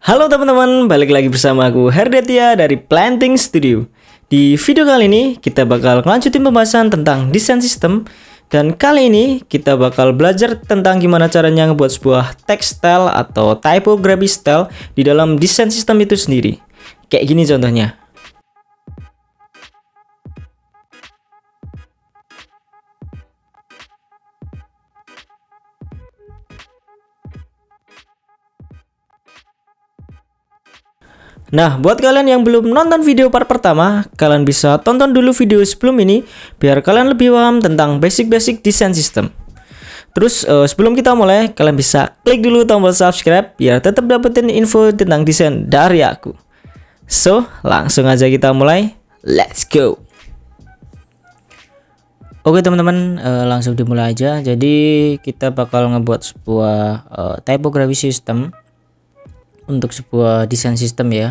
Halo teman-teman, balik lagi bersama aku Herdetia dari Planting Studio. Di video kali ini kita bakal lanjutin pembahasan tentang desain sistem. Dan kali ini kita bakal belajar tentang gimana caranya ngebuat sebuah text style atau typography style di dalam desain sistem itu sendiri. Kayak gini contohnya. Nah, buat kalian yang belum nonton video part pertama, kalian bisa tonton dulu video sebelum ini biar kalian lebih paham tentang basic-basic desain sistem. Terus sebelum kita mulai, kalian bisa klik dulu tombol subscribe biar tetap dapetin info tentang desain dari aku. So, langsung aja kita mulai. Let's go. Oke teman-teman, langsung dimulai aja. Jadi kita bakal ngebuat sebuah typography system untuk sebuah desain sistem ya.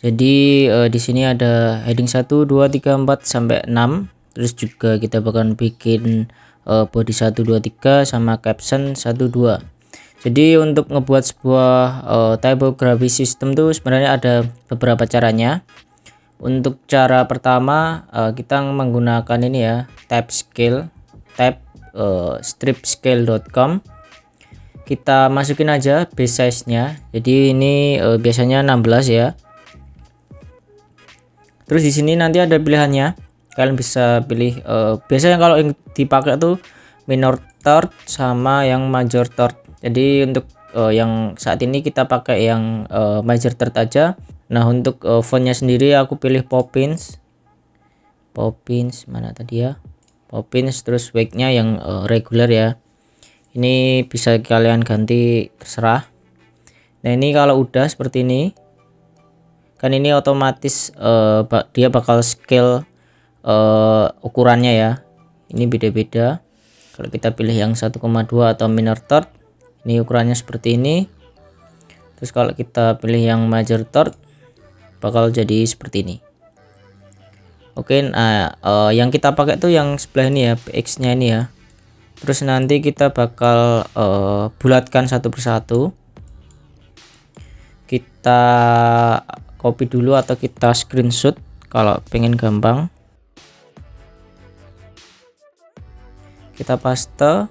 Jadi di sini ada heading 1 2 3 4 sampai 6. Terus juga kita bakal bikin body 1 2 3 sama caption 1 2. Jadi untuk ngebuat sebuah typography system tuh sebenarnya ada beberapa caranya. Untuk cara pertama kita menggunakan ini ya, stripscale.com. Kita masukin aja base size nya, jadi ini biasanya 16 ya. Terus di sini nanti ada pilihannya, kalian bisa pilih biasanya kalau yang dipakai tuh minor third sama yang major third. Jadi untuk yang saat ini kita pakai yang major third aja. Nah untuk fontnya sendiri aku pilih Poppins mana tadi ya, Poppins. Terus weight-nya yang regular ya. Ini bisa kalian ganti terserah. Nah ini kalau udah seperti ini kan ini otomatis dia bakal scale ukurannya ya. Ini beda-beda. Kalau kita pilih yang 1,2 atau minor third, ini ukurannya seperti ini. Terus kalau kita pilih yang major third, bakal jadi seperti ini. Oke, nah yang kita pakai tuh yang sebelah ini ya, PX nya ini ya. Terus nanti kita bakal bulatkan satu persatu. Kita copy dulu atau kita screenshot kalau pengen gampang. Kita paste.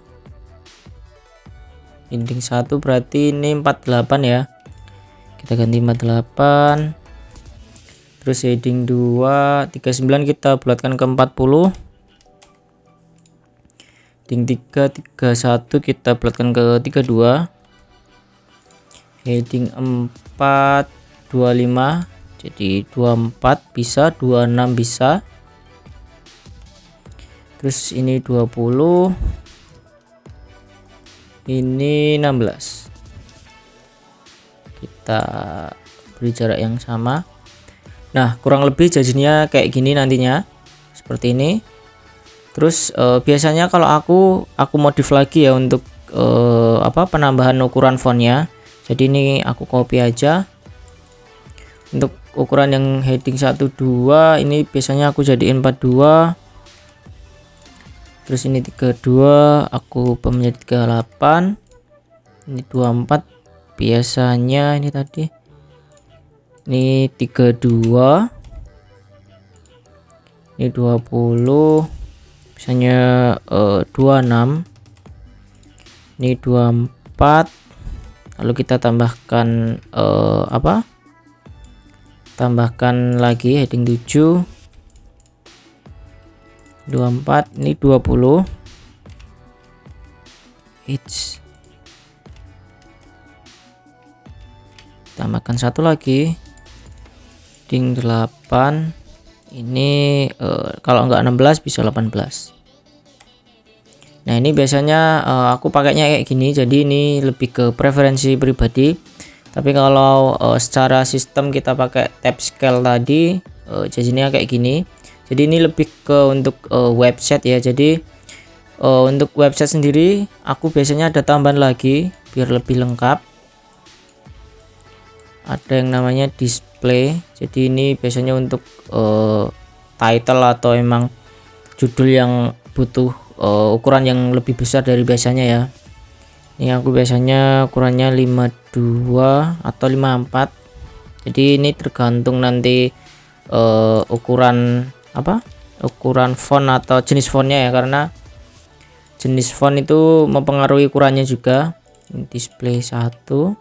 Heading 1 berarti ini 48 ya. Kita ganti 48. Terus heading 2 39 kita bulatkan ke 40. Heading 3 31 kita bulatkan ke 32. Heading 4 25, jadi 24 bisa, 26 bisa. Terus ini 20, ini 16. Kita beri jarak yang sama. Nah kurang lebih jadinya kayak gini nantinya, seperti ini. Terus biasanya kalau aku modif lagi ya untuk penambahan ukuran fontnya. Jadi ini aku copy aja. Untuk ukuran yang heading 1 2 ini biasanya aku jadiin 42. Terus ini 32 aku ubah menjadi 38. Ini 24 biasanya ini tadi. Ini 32. Ini 20. Biasanya 26. Ini 24. Lalu kita tambahkan tambahkan lagi heading 7 24. Ini 20. Tambahkan satu lagi heading 8. Ini kalau enggak 16 bisa 18. Nah ini biasanya aku pakainya kayak gini, jadi ini lebih ke preferensi pribadi. Tapi kalau secara sistem kita pakai tab scale tadi, jadinya kayak gini. Jadi ini lebih ke untuk website ya. Jadi untuk website sendiri aku biasanya ada tambahan lagi biar lebih lengkap. Ada yang namanya display. Jadi ini biasanya untuk title atau emang judul yang butuh ukuran yang lebih besar dari biasanya ya. Ini aku biasanya ukurannya 52 atau 54. Jadi ini tergantung nanti ukuran ukuran font atau jenis fontnya ya, karena jenis font itu mempengaruhi ukurannya juga. Ini display 1,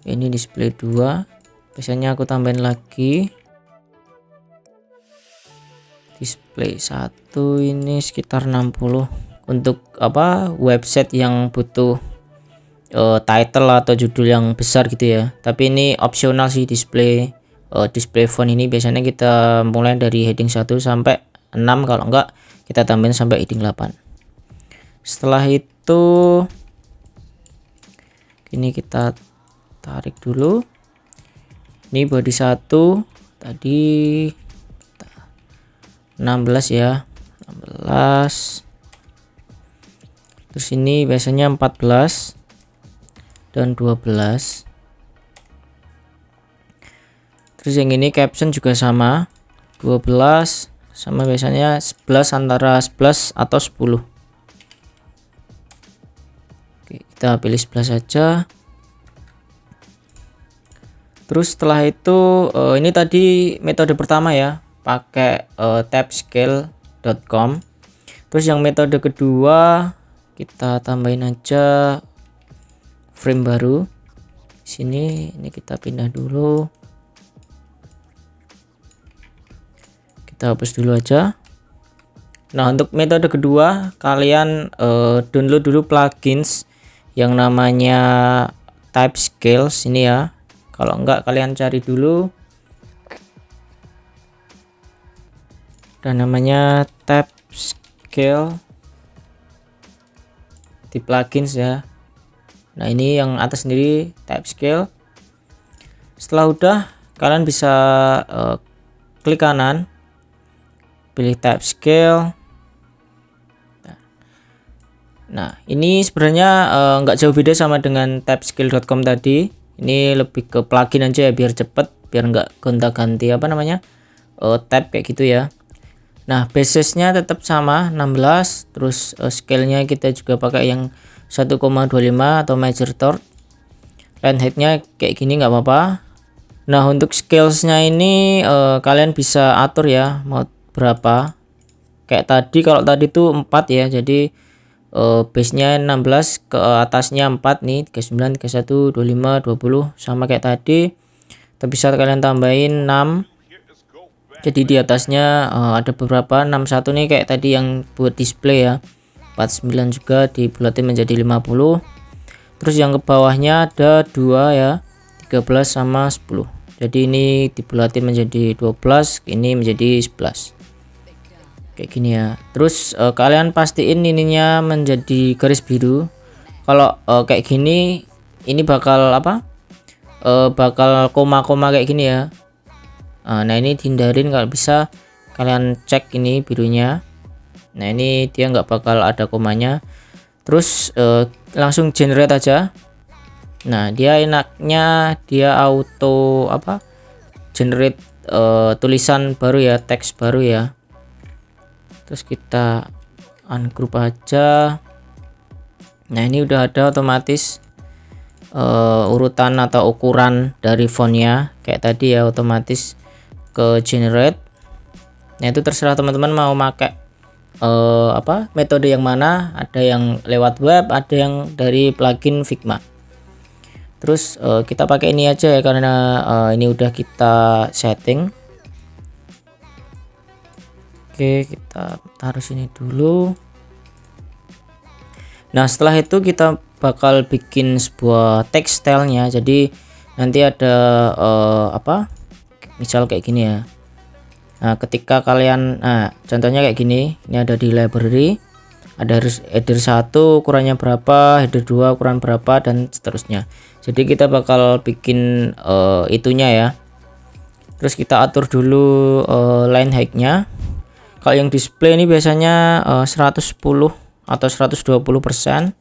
ini display 2. Biasanya aku tambahin lagi display 1, ini sekitar 60 untuk website yang butuh title atau judul yang besar gitu ya. Tapi ini opsional sih, display font ini biasanya kita mulai dari heading 1 sampai 6, kalau enggak kita tambahin sampai heading 8. Setelah itu ini kita tarik dulu. Ini body 1 tadi 16 ya, 16. Terus ini biasanya 14 dan 12. Terus yang ini caption juga sama, 12 sama biasanya 11, antara 11 atau 10. Oke, kita pilih 11 saja. Terus setelah itu ini tadi metode pertama ya, pakai typescale.com. Terus yang metode kedua kita tambahin aja frame baru. Sini ini kita pindah dulu. Kita hapus dulu aja. Nah, untuk metode kedua kalian download dulu plugins yang namanya Typescales ini ya. Kalau enggak kalian cari dulu, dan namanya Typescale di plugins ya. Nah, ini yang atas sendiri Typescale. Setelah udah, kalian bisa klik kanan, pilih Typescale. Nah, ini sebenarnya nggak jauh beda sama dengan typescale.com tadi. Ini lebih ke plugin aja ya, biar cepet, biar nggak gonta-ganti tab kayak gitu ya. Nah, basisnya tetap sama 16. Terus scale-nya kita juga pakai yang 1,25 atau major third. Line height-nya kayak gini nggak apa-apa. Nah, untuk scales-nya ini kalian bisa atur ya mau berapa. Kayak tadi, kalau tadi tuh 4 ya, jadi base-nya 16, ke atasnya 4 nih, 39, 31, 25, 20 sama kayak tadi. Tapi bisa kalian tambahin 6. Jadi di atasnya ada beberapa, 61 nih kayak tadi yang buat display ya. 49 juga dibulatin menjadi 50. Terus yang ke bawahnya ada 2 ya, 13 sama 10. Jadi ini dibulatin menjadi 12, ini menjadi 11. Kayak gini ya. Terus kalian pastiin ininya menjadi garis biru. Kalau kayak gini, ini bakal bakal koma-koma kayak gini ya. Nah, ini dihindarin, kalau bisa kalian cek ini birunya. Nah, ini dia nggak bakal ada komanya. Terus langsung generate aja. Nah, dia enaknya dia auto generate tulisan baru ya, teks baru ya. Terus kita ungroup aja. Nah, ini udah ada otomatis urutan atau ukuran dari fontnya kayak tadi ya, otomatis ke generate. Nah, itu terserah teman-teman mau pakai metode yang mana. Ada yang lewat web, ada yang dari plugin Figma. Terus kita pakai ini aja ya, karena ini udah kita setting. Oke, kita taruh sini dulu. Nah, setelah itu kita bakal bikin sebuah text style-nya. Jadi nanti ada misal kayak gini ya. Nah, ketika kalian contohnya kayak gini, ini ada di library, ada header 1 ukurannya berapa, header 2 ukuran berapa, dan seterusnya. Jadi kita bakal bikin itunya ya. Terus kita atur dulu line height-nya. Kalau yang display ini biasanya 110 atau 120%.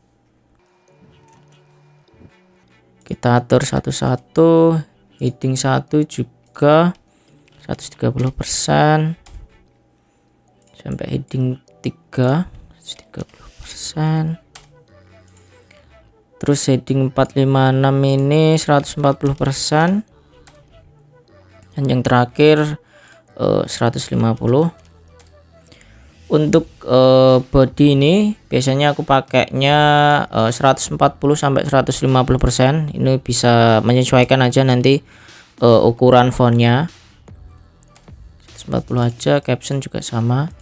Kita atur satu-satu. Heading 1 juga 130%. Sampai heading 3 130%. Terus heading 456 ini 140%, dan yang terakhir 150. Untuk body ini biasanya aku pakainya 140 sampai 150%. Ini bisa menyesuaikan aja nanti ukuran fontnya. 140 aja, caption juga sama.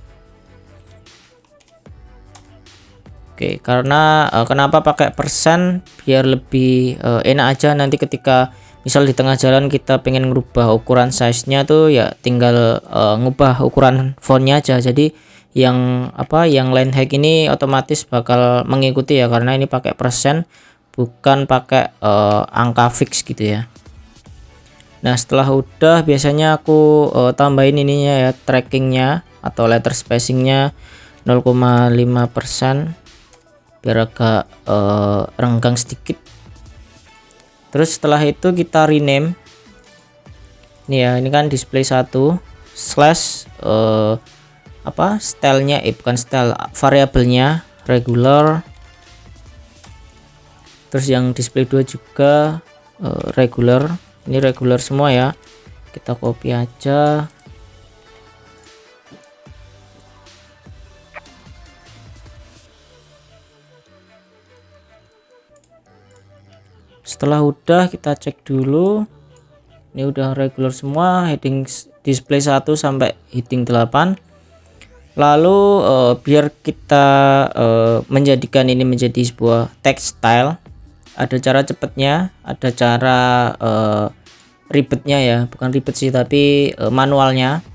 Oke, karena kenapa pakai persen, biar lebih enak aja nanti ketika misal di tengah jalan kita pengen ngerubah ukuran size-nya tuh ya tinggal ngubah ukuran fontnya aja. Jadi yang line height ini otomatis bakal mengikuti ya, karena ini pakai persen bukan pakai angka fix gitu ya. Nah, setelah udah biasanya aku tambahin ininya ya, trackingnya atau letter spacingnya 0,5% biar agak renggang sedikit. Terus setelah itu kita rename ini ya, ini kan display 1 slash stylenya bukan style, variabelnya regular. Terus yang display 2 juga regular. Ini regular semua ya, kita copy aja. Setelah udah kita cek dulu, ini udah regular semua, heading display 1 sampai heading 8. Lalu biar kita menjadikan ini menjadi sebuah text style, ada cara cepatnya, ada cara ribetnya ya, bukan ribet sih tapi manualnya.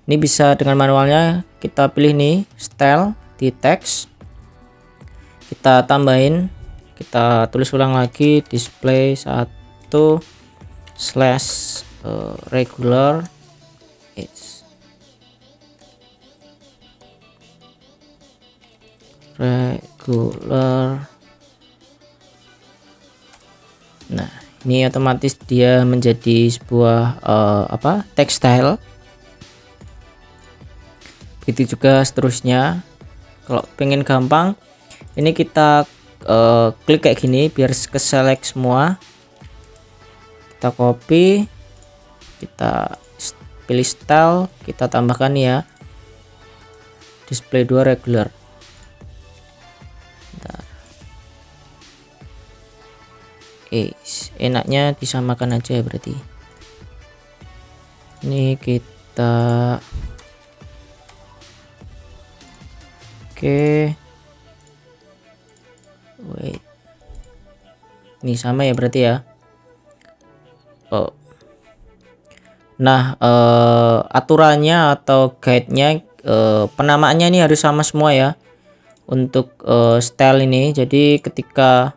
Ini bisa dengan manualnya, kita pilih nih style di text, kita tambahin, kita tulis ulang lagi display 1 slash regular regular. Nah, ini otomatis dia menjadi sebuah text style. Begitu juga seterusnya. Kalau pengen gampang, ini kita klik kayak gini biar ke select semua. Kita copy, kita pilih style, kita tambahkan ya display 2 regular. Enaknya disamakan aja ya berarti. Ini kita wait, ini sama ya berarti ya. Nah, aturannya atau guide-nya, penamaannya ini harus sama semua ya untuk style ini. Jadi ketika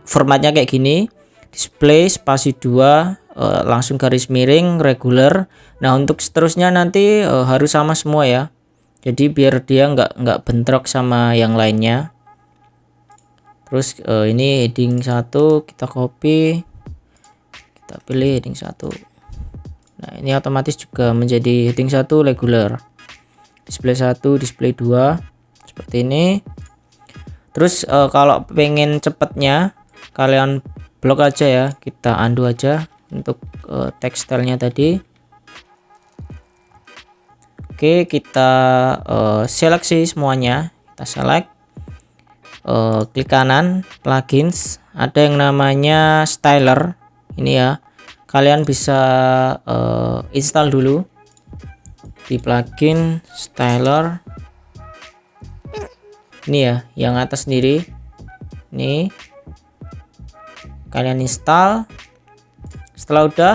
formatnya kayak gini, display spasi 2 langsung garis miring regular. Nah, untuk seterusnya nanti harus sama semua ya, jadi biar dia nggak bentrok sama yang lainnya. Terus ini heading 1 kita copy, kita pilih heading 1. Nah, ini otomatis juga menjadi heading 1 regular, display 1 display 2 seperti ini. Terus kalau pengen cepetnya kalian blok aja ya, kita undo aja untuk text style-nya tadi. Oke, kita seleksi semuanya, kita select, klik kanan plugins, ada yang namanya styler ini ya, kalian bisa install dulu di plugin styler ini ya, yang atas sendiri ini kalian install. Setelah udah,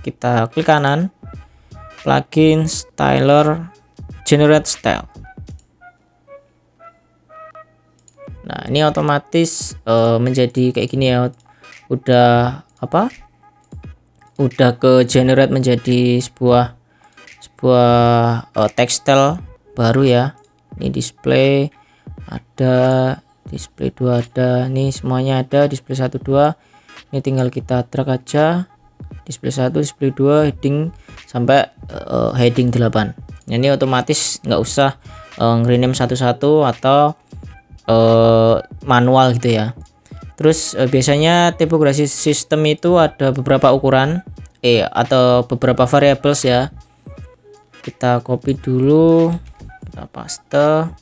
kita klik kanan plugin styler generate style. Nah, ini otomatis menjadi kayak gini ya, udah ke generate menjadi sebuah tekstil baru ya. Ini display ada, display 2 ada, nih semuanya ada, display 1 2. Ini tinggal kita drag aja, display 1 display 2 heading sampai heading 8. Nah, ini otomatis nggak usah nge-rename satu-satu atau manual gitu ya. Terus biasanya typography system itu ada beberapa ukuran atau beberapa variables ya. Kita copy dulu, kita paste.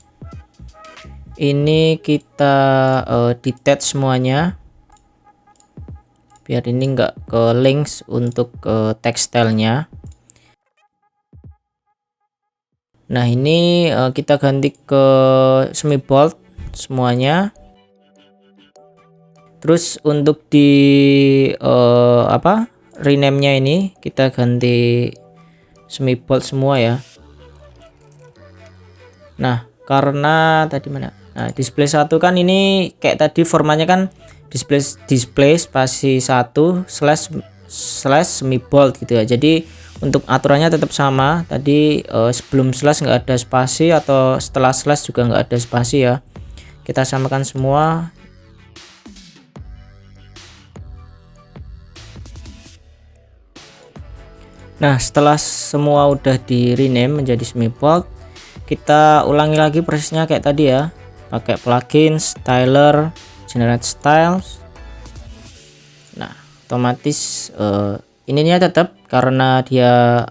Ini kita detach semuanya biar ini enggak ke links untuk tekstilnya. Nah ini kita ganti ke semi bold semuanya. Terus untuk di rename-nya ini kita ganti semi bold semua ya. Nah karena tadi mana? Nah display 1 kan ini kayak tadi formatnya kan display spasi 1 slash semi bold gitu ya. Jadi untuk aturannya tetap sama. Tadi sebelum slash nggak ada spasi, atau setelah slash juga nggak ada spasi ya. Kita samakan semua. Nah setelah semua udah di rename menjadi semi bold, kita ulangi lagi prosesnya kayak tadi ya, pakai plugin styler, generate styles. Nah otomatis ininya tetap karena dia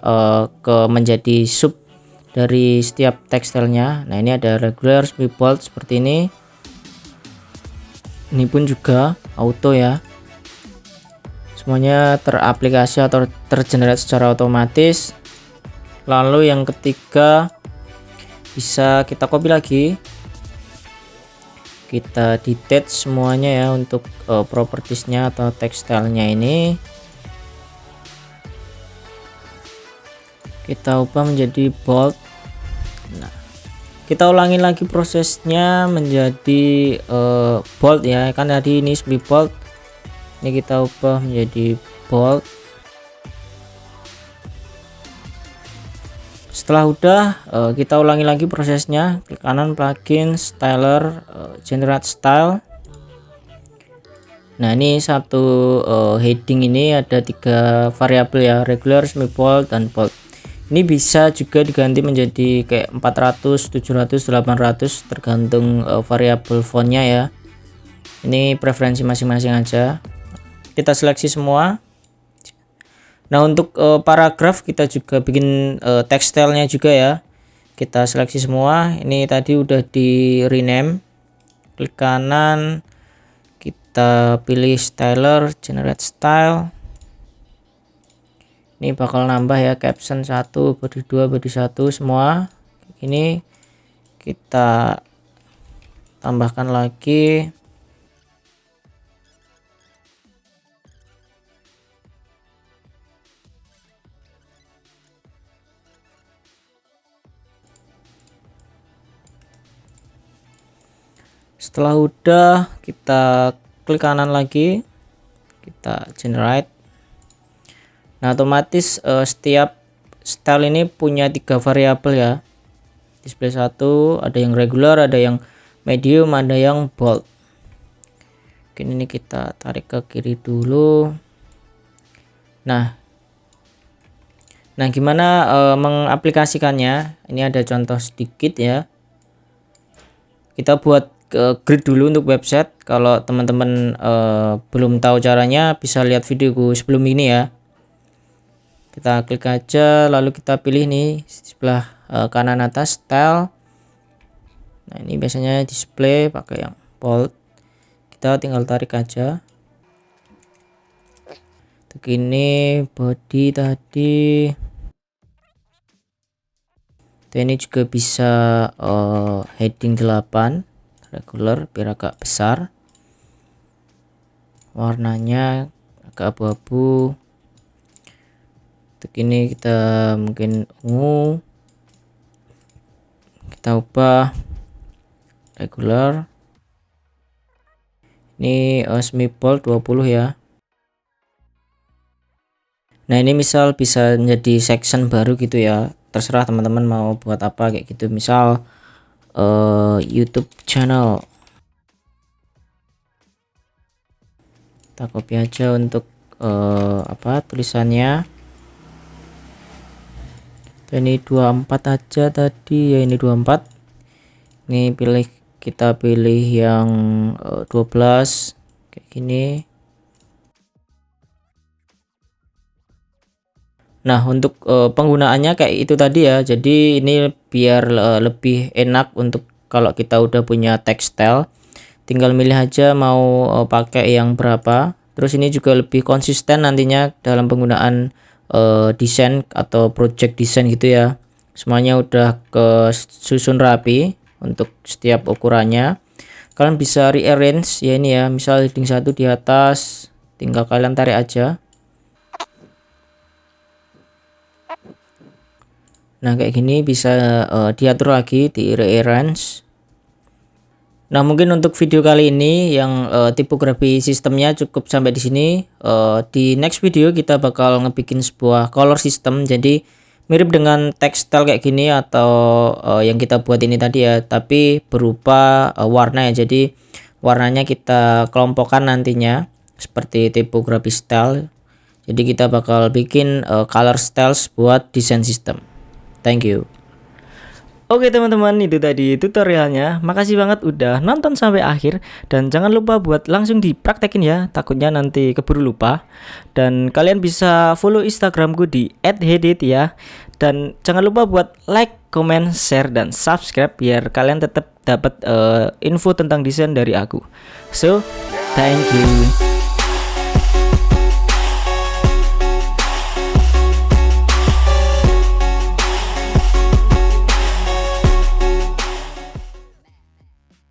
menjadi sub dari setiap tekstilnya. Nah ini ada regular, semi bold seperti ini. Ini pun juga auto ya, semuanya teraplikasi atau tergenerate secara otomatis. Lalu yang ketiga bisa kita copy lagi, kita detach semuanya ya untuk propertiesnya atau tekstilnya ini. Kita ubah menjadi bold. Nah kita ulangi lagi prosesnya menjadi bold ya, kan tadi ini semi bold, ini kita ubah menjadi bold. Setelah udah kita ulangi lagi prosesnya, klik kanan plugin styler, generate style. Nah ini satu heading ini ada 3 variabel ya, regular, semi bold, dan bold. Ini bisa juga diganti menjadi kayak 400, 700, 800 tergantung variabel fontnya ya. Ini preferensi masing-masing aja. Kita seleksi semua. Nah untuk paragraf kita juga bikin tekstilnya juga ya. Kita seleksi semua. Ini tadi udah di rename. Klik kanan, kita pilih styler, generate style. Ini bakal nambah ya, caption 1, body 2, body 1 semua. Ini kita tambahkan lagi. Setelah udah kita klik kanan lagi, kita generate. Nah otomatis setiap style ini punya 3 variabel ya. Display 1 ada yang regular, ada yang medium, ada yang bold. Oke, ini kita tarik ke kiri dulu. Nah gimana mengaplikasikannya? Ini ada contoh sedikit ya. Kita buat grid dulu untuk website. Kalau teman-teman belum tahu caranya, bisa lihat videoku sebelum ini ya. Kita klik aja, lalu kita pilih nih sebelah kanan atas style. Nah ini biasanya display pakai yang bold. Kita tinggal tarik aja. Untuk ini body tadi. Ini juga bisa heading 8 regular biar agak besar. Warnanya agak abu-abu. Untuk ini kita mungkin ungu, kita ubah regular. Ini semi bold 20 ya. Nah ini misal bisa menjadi section baru gitu ya, terserah teman-teman mau buat apa kayak gitu. Misal YouTube channel, kita copy aja untuk tulisannya. Ini 24 aja tadi ya, ini 24. Ini kita pilih yang 12. kayak gini. Nah, untuk penggunaannya kayak itu tadi ya. Jadi ini biar lebih enak untuk kalau kita udah punya tekstil, tinggal milih aja mau pakai yang berapa. Terus ini juga lebih konsisten nantinya dalam penggunaan desain atau project desain gitu ya. Semuanya udah susun rapi untuk setiap ukurannya. Kalian bisa rearrange ya ini ya. Misal leading 1 di atas, tinggal kalian tarik aja. Nah, kayak gini bisa diatur lagi di rearrange. Nah, mungkin untuk video kali ini yang tipografi sistemnya cukup sampai di sini. Di next video kita bakal ngebikin sebuah color system. Jadi mirip dengan tekstil kayak gini atau yang kita buat ini tadi ya, tapi berupa warna ya. Jadi warnanya kita kelompokkan nantinya seperti tipografi style. Jadi kita bakal bikin color styles buat desain sistem. Thank you. Oke teman-teman, itu tadi tutorialnya. Makasih banget udah nonton sampai akhir. Dan jangan lupa buat langsung dipraktekin ya, takutnya nanti keburu lupa. Dan kalian bisa follow Instagramku di @hedit ya. Dan jangan lupa buat like, comment, share, dan subscribe biar kalian tetap dapat info tentang desain dari aku. So, thank you.